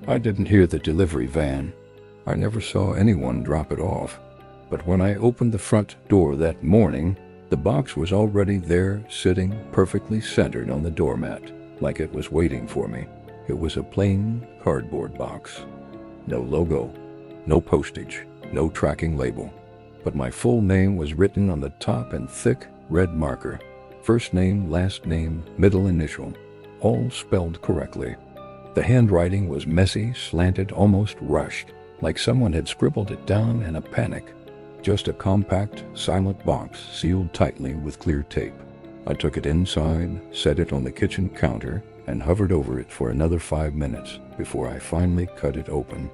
I didn't hear the delivery van. I never saw anyone drop it off. But when I opened the front door that morning, the box was already there, sitting perfectly centered on the doormat, like it was waiting for me. It was a plain cardboard box. No logo, no postage, no tracking label. But my full name was written on the top in thick red marker. First name, last name, middle initial, all spelled correctly. The handwriting was messy, slanted, almost rushed, like someone had scribbled it down in a panic. Just a compact, silent box sealed tightly with clear tape. I took it inside, set it on the kitchen counter, and hovered over it for another 5 minutes before I finally cut it open.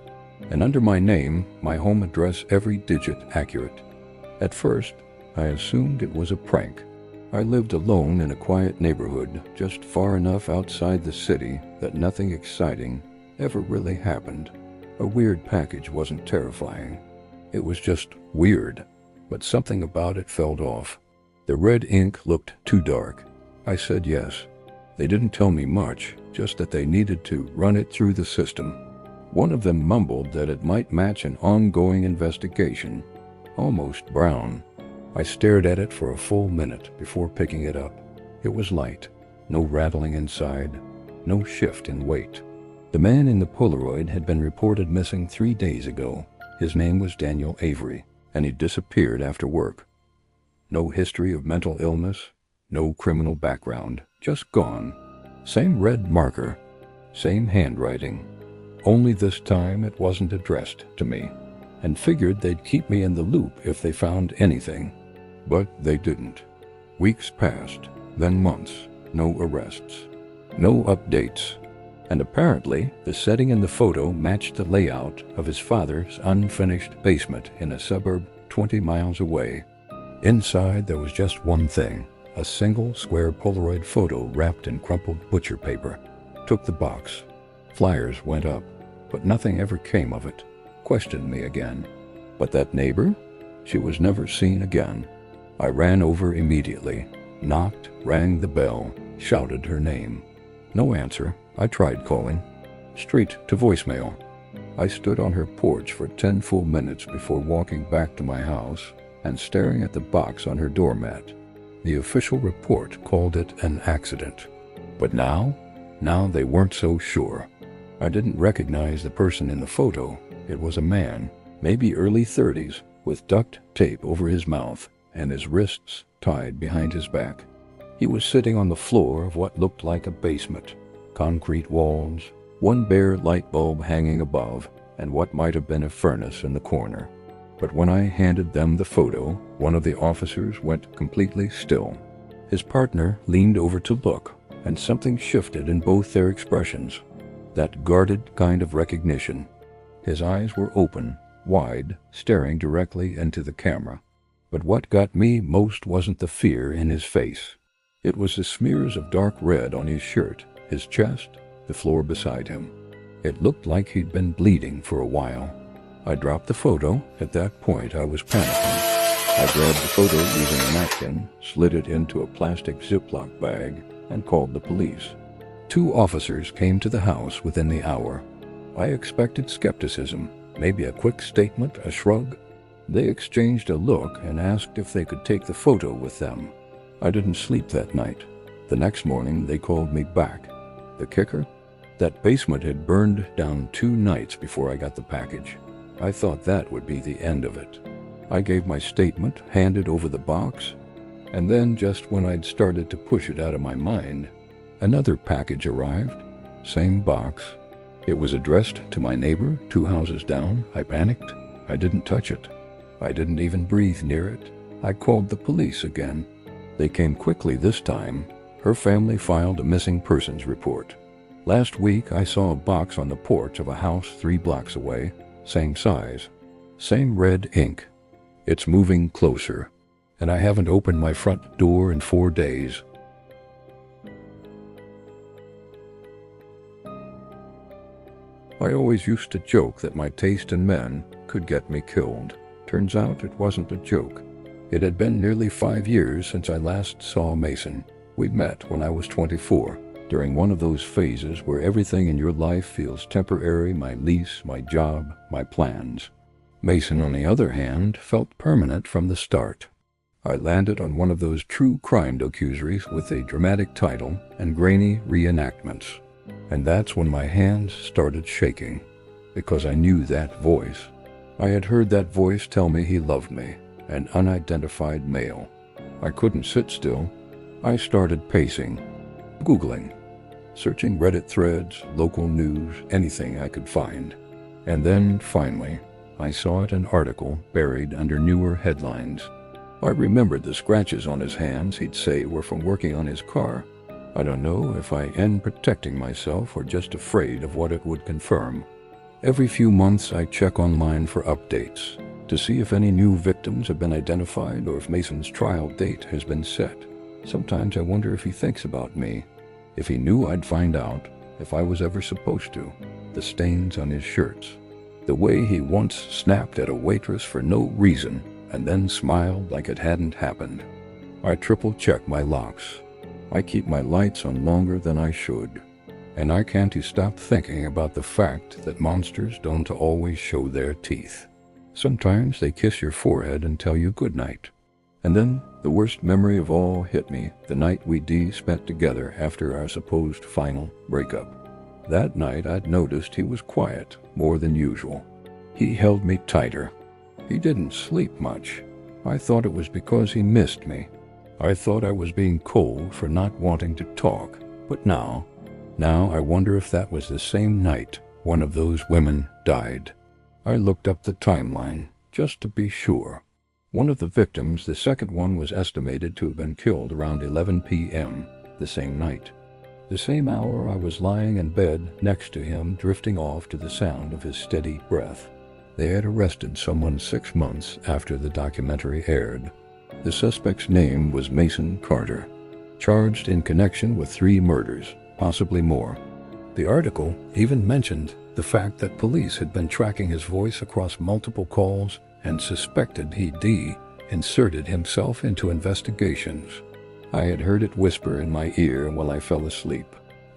And under my name, my home address, every digit accurate. At first, I assumed it was a prank. I lived alone in a quiet neighborhood, just far enough outside the city that nothing exciting ever really happened. A weird package wasn't terrifying. It was just weird, but something about it felt off. The red ink looked too dark. I said yes. They didn't tell me much, just that they needed to run it through the system. One of them mumbled that it might match an ongoing investigation. Almost brown. I stared at it for a full minute before picking it up. It was light, no rattling inside, no shift in weight. The man in the Polaroid had been reported missing 3 days ago. His name was Daniel Avery, and he disappeared after work. No history of mental illness, no criminal background, just gone. Same red marker, same handwriting. Only this time it wasn't addressed to me, and figured they'd keep me in the loop if they found anything. But they didn't. Weeks passed, then months, no arrests, no updates. And apparently, the setting in the photo matched the layout of his father's unfinished basement in a suburb 20 miles away. Inside, there was just one thing, a single square Polaroid photo wrapped in crumpled butcher paper. Took the box. Flyers went up, but nothing ever came of it. Questioned me again. But that neighbor? She was never seen again. I ran over immediately, knocked, rang the bell, shouted her name. No answer. I tried calling. Straight to voicemail. I stood on her porch for 10 full minutes before walking back to my house and staring at the box on her doormat. The official report called it an accident. But now they weren't so sure. I didn't recognize the person in the photo. It was a man, maybe early 30s, with duct tape over his mouth and his wrists tied behind his back. He was sitting on the floor of what looked like a basement. Concrete walls, one bare light bulb hanging above, and what might have been a furnace in the corner. But when I handed them the photo, one of the officers went completely still. His partner leaned over to look, and something shifted in both their expressions. That guarded kind of recognition. His eyes were open, wide, staring directly into the camera. But what got me most wasn't the fear in his face. It was the smears of dark red on his shirt, his chest, the floor beside him. It looked like he'd been bleeding for a while. I dropped the photo. At that point, I was panicking. I grabbed the photo using a napkin, slid it into a plastic Ziploc bag, and called the police. 2 officers came to the house within the hour. I expected skepticism, maybe a quick statement, a shrug. They exchanged a look and asked if they could take the photo with them. I didn't sleep that night. The next morning, they called me back. The kicker? That basement had burned down 2 nights before I got the package. I thought that would be the end of it. I gave my statement, handed over the box, and then just when I'd started to push it out of my mind, another package arrived. Same box. It was addressed to my neighbor 2 houses down. I panicked. I didn't touch it. I didn't even breathe near it. I called the police again. They came quickly this time. Her family filed a missing persons report. Last week, I saw a box on the porch of a house 3 blocks away. Same size. Same red ink. It's moving closer. And I haven't opened my front door in 4 days. I always used to joke that my taste in men could get me killed. Turns out it wasn't a joke. It had been nearly 5 years since I last saw Mason. We met when I was 24. during one of those phases where everything in your life feels temporary, my lease, my job, my plans. Mason, on the other hand, felt permanent from the start. I landed on one of those true crime documentaries with a dramatic title and grainy reenactments. And that's when my hands started shaking, because I knew that voice. I had heard that voice tell me he loved me, an unidentified male. I couldn't sit still. I started pacing, Googling, searching Reddit threads, local news, anything I could find. And then, finally, I saw it an article buried under newer headlines. I remembered the scratches on his hands he'd say were from working on his car. I don't know if I end protecting myself or just afraid of what it would confirm. Every few months I check online for updates to see if any new victims have been identified or if Mason's trial date has been set. Sometimes I wonder if he thinks about me, if he knew I'd find out, if I was ever supposed to. The stains on his shirts, the way he once snapped at a waitress for no reason and then smiled like it hadn't happened. I triple-check my locks. I keep my lights on longer than I should. And I can't stop thinking about the fact that monsters don't always show their teeth. Sometimes they kiss your forehead and tell you goodnight. And then the worst memory of all hit me the night we spent together after our supposed final breakup. That night I'd noticed he was quiet more than usual. He held me tighter. He didn't sleep much. I thought it was because he missed me. I thought I was being cold for not wanting to talk. But now I wonder if that was the same night one of those women died. I looked up the timeline, just to be sure. One of the victims, the second one, was estimated to have been killed around 11 p.m. the same night. The same hour I was lying in bed next to him, drifting off to the sound of his steady breath. They had arrested someone 6 months after the documentary aired. The suspect's name was Mason Carter, charged in connection with 3 murders, possibly more. The article even mentioned the fact that police had been tracking his voice across multiple calls and suspected he'd inserted himself into investigations. I had heard it whisper in my ear while I fell asleep.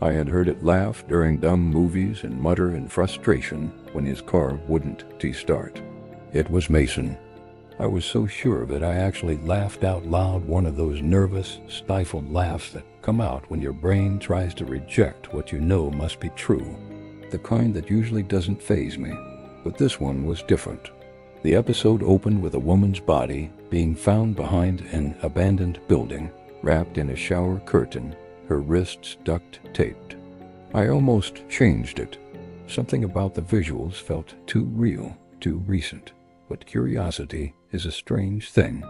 I had heard it laugh during dumb movies and mutter in frustration when his car wouldn't start. It was Mason. I was so sure of it I actually laughed out loud, one of those nervous, stifled laughs that come out when your brain tries to reject what you know must be true. The kind that usually doesn't faze me. But this one was different. The episode opened with a woman's body being found behind an abandoned building, wrapped in a shower curtain, her wrists duct-taped. I almost changed it. Something about the visuals felt too real, too recent. But curiosity is a strange thing.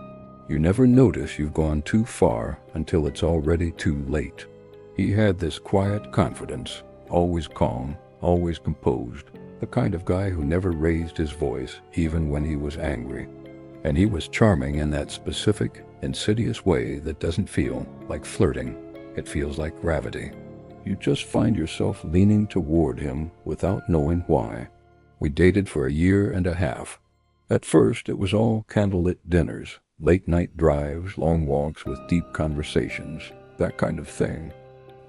You never notice you've gone too far until it's already too late. He had this quiet confidence, always calm, always composed, the kind of guy who never raised his voice even when he was angry. And he was charming in that specific, insidious way that doesn't feel like flirting. It feels like gravity. You just find yourself leaning toward him without knowing why. We dated for 1.5 years. At first, it was all candlelit dinners, late-night drives, long walks with deep conversations, that kind of thing.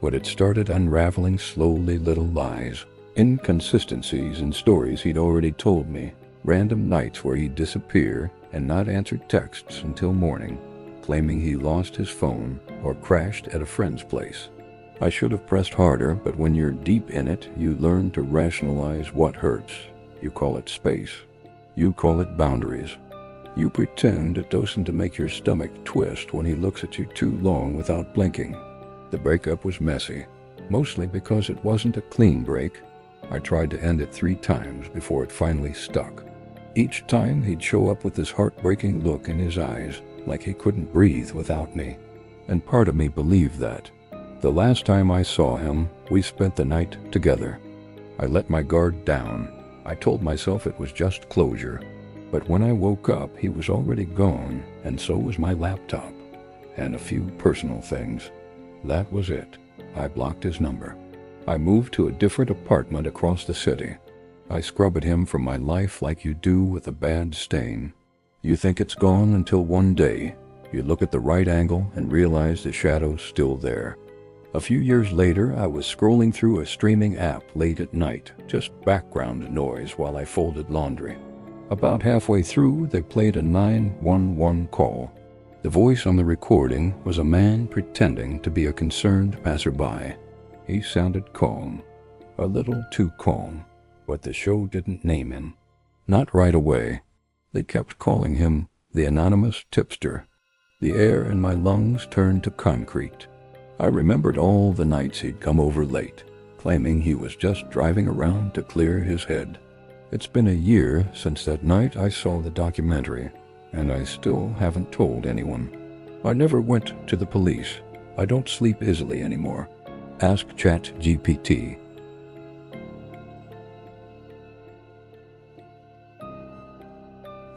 But it started unraveling slowly, little lies, inconsistencies in stories he'd already told me, random nights where he'd disappear and not answer texts until morning, claiming he lost his phone or crashed at a friend's place. I should have pressed harder, but when you're deep in it, you learn to rationalize what hurts. You call it space. You call it boundaries. You pretend it doesn't make your stomach twist when he looks at you too long without blinking. The breakup was messy, mostly because it wasn't a clean break. I tried to end it 3 times before it finally stuck. Each time he'd show up with this heartbreaking look in his eyes, like he couldn't breathe without me. And part of me believed that. The last time I saw him, we spent the night together. I let my guard down. I told myself it was just closure. But when I woke up, he was already gone, and so was my laptop. And a few personal things. That was it. I blocked his number. I moved to a different apartment across the city. I scrubbed him from my life like you do with a bad stain. You think it's gone until one day you look at the right angle and realize the shadow's still there. A few years later, I was scrolling through a streaming app late at night, just background noise while I folded laundry. About halfway through, they played a 911 call. The voice on the recording was a man pretending to be a concerned passerby. He sounded calm, a little too calm, but the show didn't name him. Not right away. They kept calling him the anonymous tipster. The air in my lungs turned to concrete. I remembered all the nights he'd come over late, claiming he was just driving around to clear his head. It's been a year since that night I saw the documentary, and I still haven't told anyone. I never went to the police. I don't sleep easily anymore. Ask ChatGPT.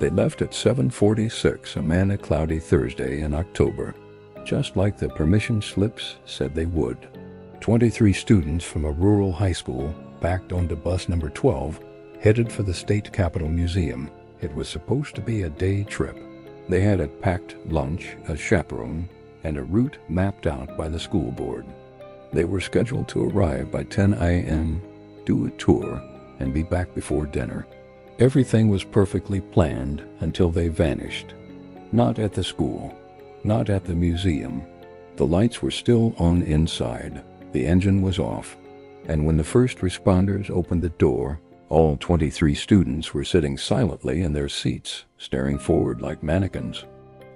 They left at 7:46 a manic cloudy Thursday in October, just like the permission slips said they would. 23 students from a rural high school backed onto bus number 12, headed for the State Capitol Museum. It was supposed to be a day trip. They had a packed lunch, a chaperone, and a route mapped out by the school board. They were scheduled to arrive by 10 a.m., do a tour, and be back before dinner. Everything was perfectly planned until they vanished. Not at the school, not at the museum. The lights were still on inside. The engine was off. And when the first responders opened the door, all 23 students were sitting silently in their seats, staring forward like mannequins.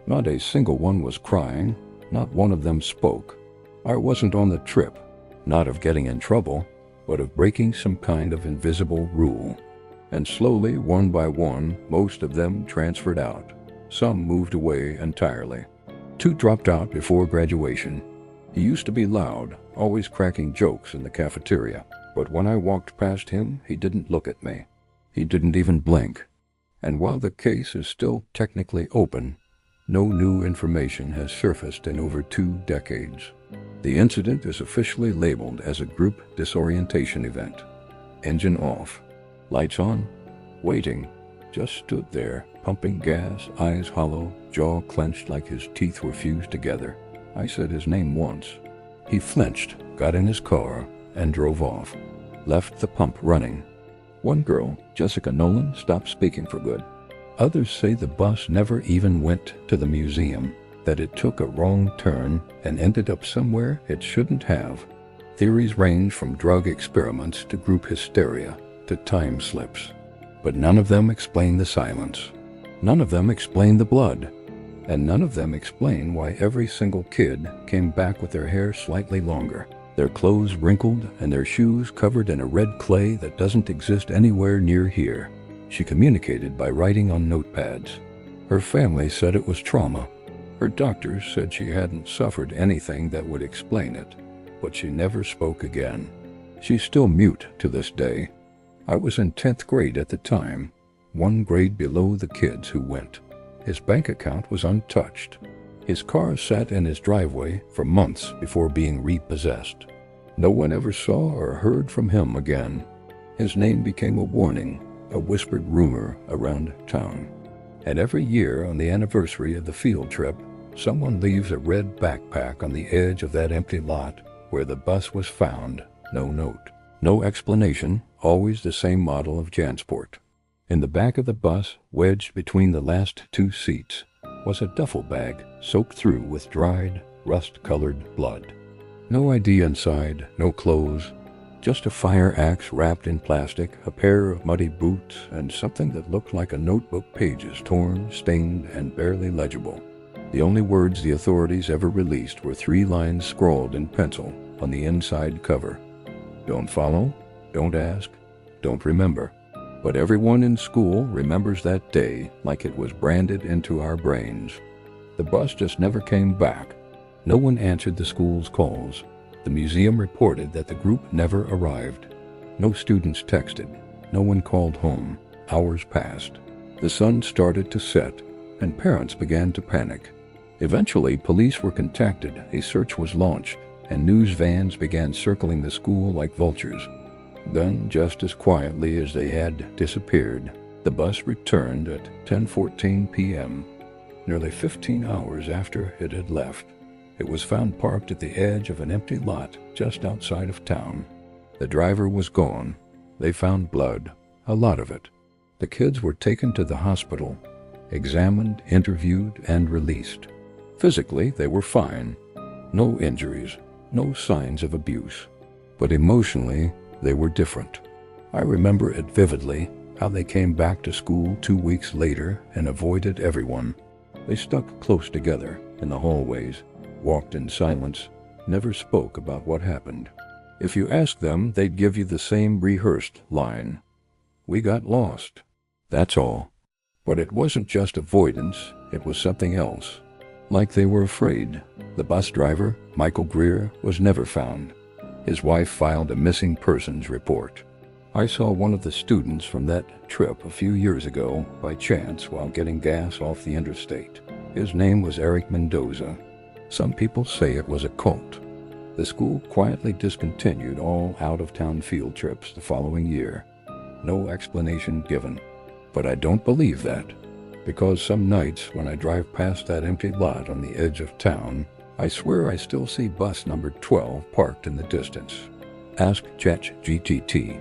Not a single one was crying. Not one of them spoke. I wasn't on the trip, not of getting in trouble, but of breaking some kind of invisible rule. And slowly, one by one, most of them transferred out. Some moved away entirely. 2 dropped out before graduation. He used to be loud, always cracking jokes in the cafeteria, but when I walked past him, he didn't look at me. He didn't even blink. And while the case is still technically open, no new information has surfaced in over 2 decades. The incident is officially labeled as a group disorientation event. Engine off. Lights on, waiting, just stood there, pumping gas, eyes hollow, jaw clenched like his teeth were fused together. I said his name once. He flinched, got in his car, and drove off. Left the pump running. One girl, Jessica Nolan, stopped speaking for good. Others say the bus never even went to the museum, that it took a wrong turn and ended up somewhere it shouldn't have. Theories range from drug experiments to group hysteria to time slips. But none of them explain the silence. None of them explain the blood. And none of them explain why every single kid came back with their hair slightly longer, their clothes wrinkled, and their shoes covered in a red clay that doesn't exist anywhere near here. She communicated by writing on notepads. Her family said it was trauma. Her doctors said she hadn't suffered anything that would explain it, but she never spoke again. She's still mute to this day. I was in 10th grade at the time, 1 grade below the kids who went. His bank account was untouched. His car sat in his driveway for months before being repossessed. No one ever saw or heard from him again. His name became a warning, a whispered rumor around town. And every year on the anniversary of the field trip, someone leaves a red backpack on the edge of that empty lot where the bus was found. No note. No explanation, always the same model of Jansport. In the back of the bus, wedged between the last 2 seats, was a duffel bag soaked through with dried, rust-colored blood. No ID inside, no clothes, just a fire axe wrapped in plastic, a pair of muddy boots, and something that looked like a notebook pages torn, stained, and barely legible. The only words the authorities ever released were 3 lines scrawled in pencil on the inside cover. Don't follow, don't ask, don't remember. But everyone in school remembers that day like it was branded into our brains. The bus just never came back. No one answered the school's calls. The museum reported that the group never arrived. No students texted. No one called home. Hours passed. The sun started to set, and parents began to panic. Eventually, police were contacted, a search was launched, and news vans began circling the school like vultures. Then, just as quietly as they had disappeared, the bus returned at 10:14 p.m., nearly 15 hours after it had left. It was found parked at the edge of an empty lot just outside of town. The driver was gone. They found blood, a lot of it. The kids were taken to the hospital, examined, interviewed, and released. Physically, they were fine. No injuries, no signs of abuse. But emotionally, they were different. I remember it vividly, how they came back to school 2 weeks later and avoided everyone. They stuck close together in the hallways, walked in silence, never spoke about what happened. If you asked them, they'd give you the same rehearsed line. "We got lost. That's all." But it wasn't just avoidance, it was something else. Like they were afraid. The bus driver, Michael Greer, was never found. His wife filed a missing persons report. I saw one of the students from that trip a few years ago by chance while getting gas off the interstate. His name was Eric Mendoza. Some people say it was a cult. The school quietly discontinued all out-of-town field trips the following year. No explanation given. But I don't believe that, because some nights when I drive past that empty lot on the edge of town, I swear I still see bus number 12 parked in the distance. Ask ChatGPT.